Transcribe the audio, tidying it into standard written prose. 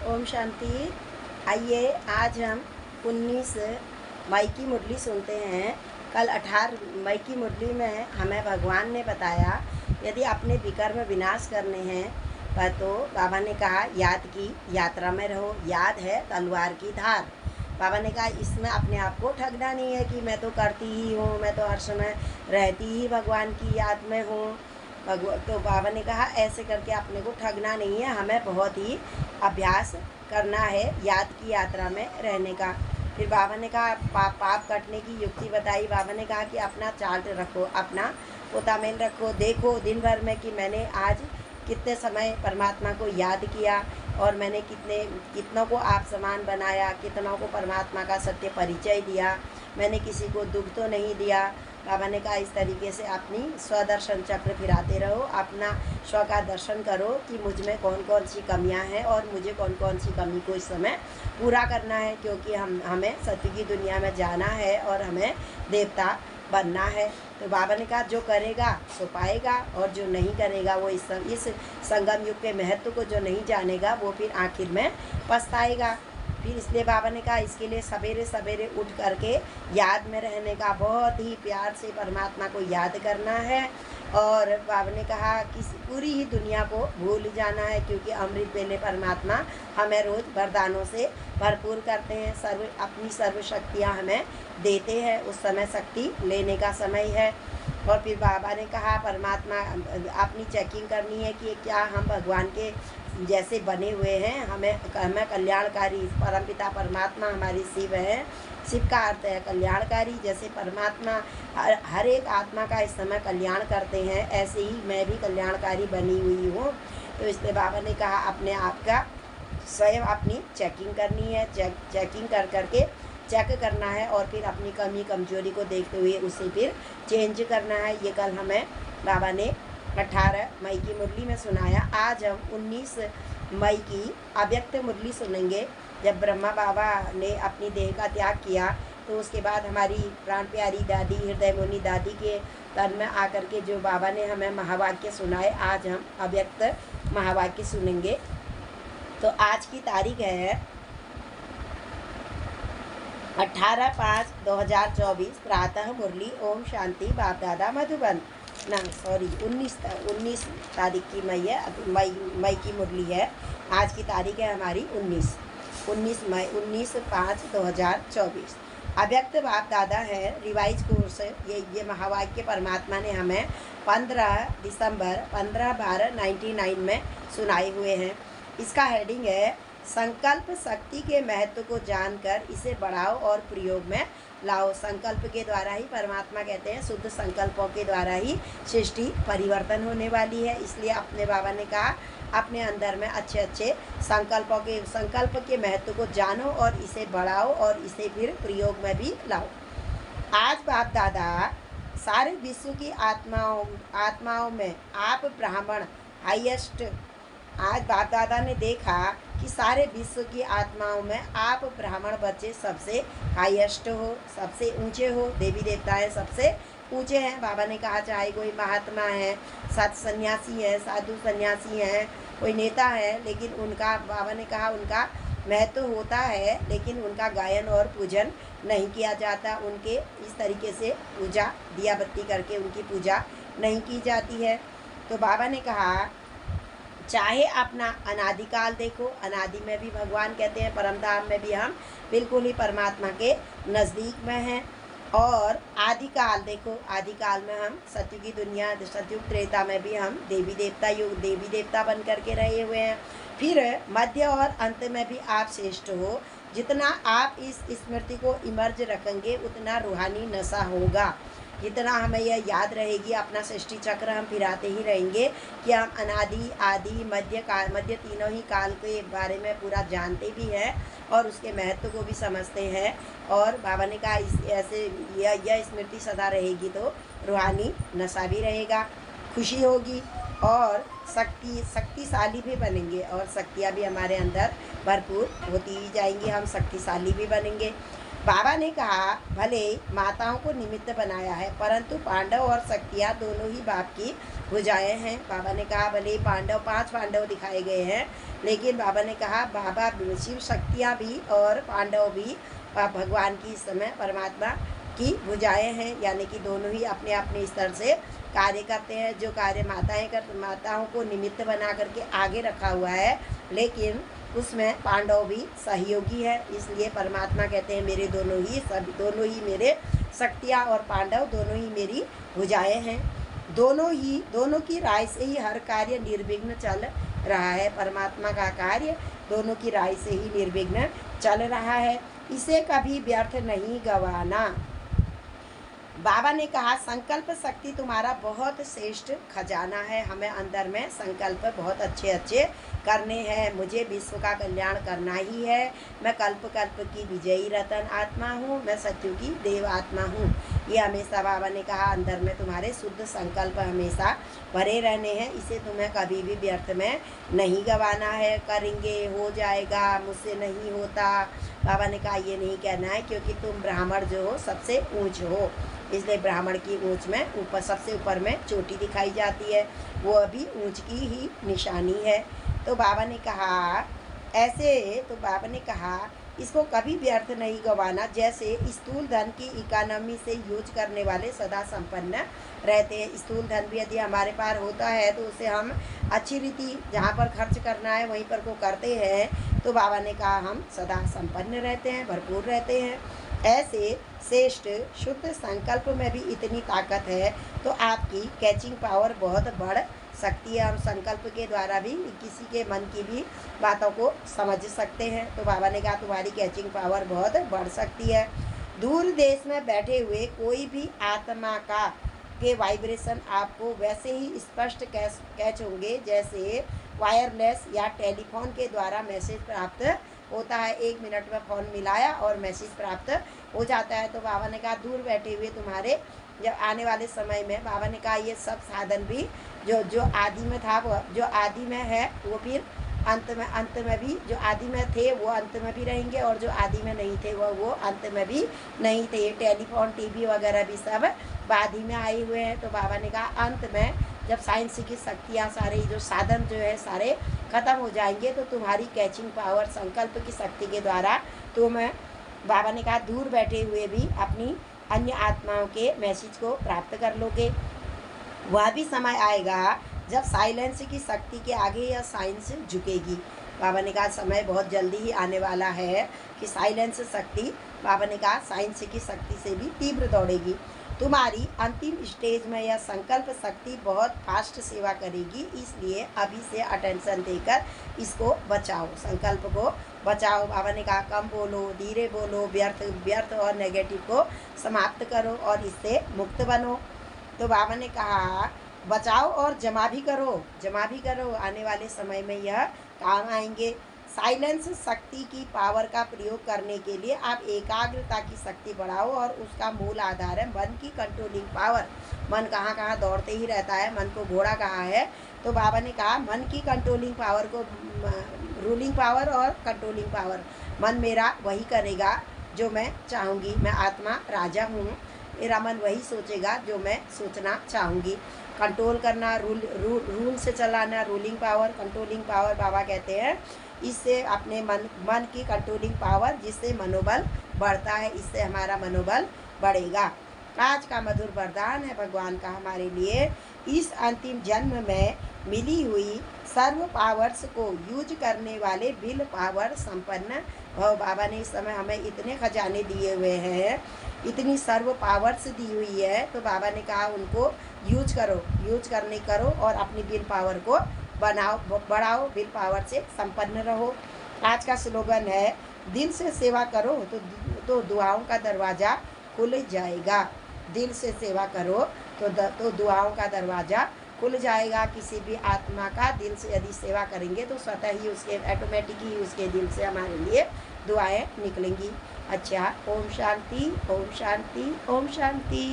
ओम शांति। आइए आज हम 19 मई की मुरली सुनते हैं। कल 18 मई की मुरली में हमें भगवान ने बताया यदि अपने विकर्म विनाश करने हैं तो बाबा ने कहा याद की यात्रा में रहो। याद है तलवार की धार। बाबा ने कहा इसमें अपने आप को ठगना नहीं है कि मैं तो करती ही हूँ, मैं तो हर समय रहती ही भगवान की याद में हूँ। तो बाबा ने कहा ऐसे करके अपने को ठगना नहीं है, हमें बहुत ही अभ्यास करना है याद की यात्रा में रहने का। फिर बाबा ने कहा पाप कटने की युक्ति बताई। बाबा ने कहा कि अपना चार्ट रखो, अपना पोतामेल रखो, देखो दिन भर में कि मैंने आज कितने समय परमात्मा को याद किया और मैंने कितनों को आप समान बनाया, कितनों को परमात्मा का सत्य परिचय दिया, मैंने किसी को दुख तो नहीं दिया। बाबा ने कहा इस तरीके से अपनी स्वदर्शन चक्र फिराते रहो, अपना स्व का दर्शन करो कि मुझ में कौन कौन सी कमियां हैं और मुझे कौन कौन सी कमी को इस समय पूरा करना है, क्योंकि हमें सत्य की दुनिया में जाना है और हमें देवता बनना है। तो बाबा ने कहा जो करेगा सो पाएगा और जो नहीं करेगा वो इस संगम युग के महत्व को जो नहीं जानेगा वो फिर आखिर में पछताएगा। फिर इसलिए बाबा ने कहा इसके लिए सवेरे सवेरे उठ करके याद में रहने का, बहुत ही प्यार से परमात्मा को याद करना है। और बाबा ने कहा कि पूरी ही दुनिया को भूल जाना है, क्योंकि अमृत वेले परमात्मा हमें रोज़ वरदानों से भरपूर करते हैं, अपनी सर्व शक्तियाँ हमें देते हैं। उस समय शक्ति लेने का समय है। और फिर बाबा ने कहा परमात्मा अपनी चेकिंग करनी है कि क्या हम भगवान के जैसे बने हुए हैं, हमें कल्याणकारी परमपिता परमात्मा हमारी शिव है। शिव का अर्थ है कल्याणकारी। जैसे परमात्मा हर एक आत्मा का इस समय कल्याण करते हैं, ऐसे ही मैं भी कल्याणकारी बनी हुई हूँ। तो इसलिए बाबा ने कहा अपने आप का स्वयं अपनी चेकिंग करनी है, चेकिंग कर करके चेक करना है और फिर अपनी कमी कमजोरी को देखते हुए उसे फिर चेंज करना है। ये कल हमें बाबा ने 18 मई की मुरली में सुनाया। आज हम 19 मई की अव्यक्त मुरली सुनेंगे। जब ब्रह्मा बाबा ने अपनी देह का त्याग किया तो उसके बाद हमारी प्राण प्यारी दादी हृदय मुनि दादी के तन में आकर के जो बाबा ने हमें महावाक्य सुनाए, आज हम अव्यक्त महावाक्य सुनेंगे। तो आज की तारीख है 18/5/2024 प्रातः मुरली। ओम शांति। बाप दादा मधुबन 19 तारीख की मई की मुरली है। आज की तारीख है हमारी 19 मई 19/5/2024। अव्यक्त बाप दादा है रिवाइज कोर्स। ये महावाक्य परमात्मा ने हमें 15 दिसंबर 15/12/99 में सुनाए हुए हैं। इसका हेडिंग है संकल्प शक्ति के महत्व को जानकर इसे बढ़ाओ और प्रयोग में लाओ। संकल्प के द्वारा ही परमात्मा कहते हैं, शुद्ध संकल्पों के द्वारा ही सृष्टि परिवर्तन होने वाली है। इसलिए अपने बाबा ने कहा अपने अंदर में अच्छे अच्छे संकल्प के महत्व को जानो और इसे बढ़ाओ और इसे फिर प्रयोग में भी लाओ। आज बाप दादा सारे विश्व की आत्माओं में आप ब्राह्मण हाईएस्ट। आज बाप दादा ने देखा कि सारे विश्व की आत्माओं में आप ब्राह्मण बच्चे सबसे हाईएस्ट हो, सबसे ऊंचे हो। देवी देवताएं सबसे ऊंचे हैं। बाबा ने कहा चाहे कोई महात्मा है, सत सन्यासी है, साधु सन्यासी हैं, कोई नेता है, लेकिन उनका बाबा ने कहा उनका महत्व होता है, लेकिन उनका गायन और पूजन नहीं किया जाता। उनके इस तरीके से पूजा दिया बत्ती करके उनकी पूजा नहीं की जाती है। तो बाबा ने कहा चाहे अपना अनादिकाल देखो, अनादि में भी भगवान कहते हैं, परमधाम में भी हम बिल्कुल ही परमात्मा के नज़दीक में हैं। और आदिकाल देखो, आदिकाल में हम सतयुग की दुनिया, सतयुग त्रेता में भी हम देवी देवता बन करके रहे हुए हैं। फिर मध्य और अंत में भी आप श्रेष्ठ हो। जितना आप इस स्मृति को इमर्ज रखेंगे उतना रूहानी नशा होगा। जितना हमें यह याद रहेगी, अपना सृष्टि चक्र हम फिराते ही रहेंगे कि हम अनादि आदि मध्य तीनों ही काल के बारे में पूरा जानते भी हैं और उसके महत्व को भी समझते हैं। और बाबा ने कहा ऐसे यह स्मृति सदा रहेगी तो रूहानी नशा भी रहेगा, खुशी होगी और शक्तिशाली भी बनेंगे और शक्तियाँ भी हमारे अंदर भरपूर होती ही जाएंगी, हम शक्तिशाली भी बनेंगे। बाबा ने कहा, भले माताओं को निमित्त बनाया है, परंतु पांडव और शक्तियाँ दोनों ही बाप की भुजाएं हैं। बाबा ने कहा, भले पांडव 5 पांडव दिखाए गए हैं, लेकिन बाबा ने कहा बाबा शिव शक्तियाँ भी और पांडव भी भगवान की इस समय परमात्मा की भुजाएं हैं, यानी कि दोनों ही अपने अपने स्तर से कार्य करते हैं। जो कार्य माताओं को निमित्त बना करके आगे रखा हुआ है, लेकिन उसमें पांडव भी सहयोगी है। इसलिए परमात्मा कहते हैं मेरे दोनों ही मेरे शक्तियाँ और पांडव दोनों ही मेरी भुजाएं हैं। दोनों की राय से ही हर कार्य निर्विघ्न चल रहा है। परमात्मा का कार्य दोनों की राय से ही निर्विघ्न चल रहा है, इसे कभी व्यर्थ नहीं गंवाना। बाबा ने कहा, संकल्प शक्ति तुम्हारा बहुत श्रेष्ठ खजाना है। हमें अंदर में संकल्प बहुत अच्छे अच्छे करने हैं। मुझे विश्व का कल्याण करना ही है। मैं कल्प कल्प की विजयी रतन आत्मा हूँ। मैं सत्यु की देव आत्मा हूँ। ये हमेशा बाबा ने कहा, अंदर में तुम्हारे शुद्ध संकल्प हमेशा भरे रहने हैं। इसे तुम्हें कभी भी व्यर्थ में नहीं गंवाना है। करेंगे, हो जाएगा, मुझसे नहीं होता। बाबा ने कहा ये नहीं कहना है, क्योंकि तुम ब्राह्मण जो हो सबसे ऊंच हो, इसलिए ब्राह्मण की ऊंच में ऊपर सबसे ऊपर में चोटी दिखाई जाती है, वो अभी ऊंच की ही निशानी है। तो बाबा ने कहा इसको कभी व्यर्थ नहीं गंवाना। जैसे स्थूल धन की इकोनॉमी से यूज करने वाले सदा संपन्न रहते हैं। स्थूल धन भी यदि हमारे पास होता है तो उसे हम अच्छी रीति जहाँ पर खर्च करना है वहीं पर को करते हैं। तो बाबा ने कहा हम सदा संपन्न रहते हैं, भरपूर रहते हैं। ऐसे श्रेष्ठ शुद्ध संकल्प में भी इतनी ताकत है, तो आपकी कैचिंग पावर बहुत बढ़ सकती है। हम संकल्प के द्वारा भी किसी के मन की भी बातों को समझ सकते हैं। तो बाबा ने कहा तुम्हारी कैचिंग पावर बहुत बढ़ सकती है। दूर देश में बैठे हुए कोई भी आत्मा के वाइब्रेशन आपको वैसे ही स्पष्ट कैच होंगे जैसे वायरलेस या टेलीफोन के द्वारा मैसेज प्राप्त होता है। 1 मिनट में फ़ोन मिलाया और मैसेज प्राप्त हो जाता है। तो बाबा ने कहा दूर बैठे हुए तुम्हारे जब आने वाले समय में, बाबा ने कहा ये सब साधन भी जो आदि में था, वो जो आदि में है वो फिर अंत में भी, जो आदि में थे वो अंत में भी रहेंगे, और जो आदि में नहीं थे वो अंत में भी नहीं थे। टेलीफोन, टीवी वगैरह भी सब बाद ही में आए हुए हैं। तो बाबा ने कहा अंत में जब साइंस की शक्तियाँ सारे जो साधन जो है सारे ख़त्म हो जाएंगे, तो तुम्हारी कैचिंग पावर संकल्प की शक्ति के द्वारा तुम, बाबा ने कहा दूर बैठे हुए भी अपनी अन्य आत्माओं के मैसेज को प्राप्त कर लोगे। वह भी समय आएगा जब साइलेंस की शक्ति के आगे यह साइंस झुकेगी। बाबा ने कहा समय बहुत जल्दी ही आने वाला है कि साइलेंस शक्ति, बाबा ने कहा साइंस की शक्ति से भी तीव्र दौड़ेगी। तुम्हारी अंतिम स्टेज में यह संकल्प शक्ति बहुत फास्ट सेवा करेगी, इसलिए अभी से अटेंशन देकर इसको बचाओ, संकल्प को बचाओ। बाबा ने कहा कम बोलो, धीरे बोलो, व्यर्थ और नेगेटिव को समाप्त करो और इससे मुक्त बनो। तो बाबा ने कहा बचाओ और जमा भी करो, आने वाले समय में यह काम आएंगे। साइलेंस शक्ति की पावर का प्रयोग करने के लिए आप एकाग्रता की शक्ति बढ़ाओ, और उसका मूल आधार है मन की कंट्रोलिंग पावर। मन कहाँ कहाँ दौड़ते ही रहता है, मन को घोड़ा कहाँ है। तो बाबा ने कहा मन की कंट्रोलिंग पावर को, रूलिंग पावर और कंट्रोलिंग पावर, मन मेरा वही करेगा जो मैं चाहूँगी। मैं आत्मा राजा हूँ, मेरा मन वही सोचेगा जो मैं सोचना चाहूँगी। कंट्रोल करना, रूल से चलाना, रूलिंग पावर, कंट्रोलिंग पावर बाबा कहते हैं। इससे अपने मन की कंट्रोलिंग पावर, जिससे मनोबल बढ़ता है, इससे हमारा मनोबल बढ़ेगा। आज का मधुर वरदान है भगवान का हमारे लिए। इस अंतिम जन्म में मिली हुई सर्व पावर्स को यूज करने वाले बिल पावर संपन्न भव। बाबा ने इस समय हमें इतने खजाने दिए हुए हैं, इतनी सर्व पावर्स दी हुई है, तो बाबा ने कहा उनको यूज करो और अपनी बिल पावर को बढ़ाओ, बिल पावर से संपन्न रहो। आज का स्लोगन है दिल से सेवा करो तो दुआओं का दरवाज़ा खुल जाएगा। दिल से सेवा करो तो दुआओं का दरवाज़ा खुल जाएगा। किसी भी आत्मा का दिल से यदि सेवा करेंगे तो स्वतः ही उसके ऑटोमेटिक ही उसके दिल से हमारे लिए दुआएं निकलेंगी। अच्छा, ओम शांति, ओम शांति, ओम शांति।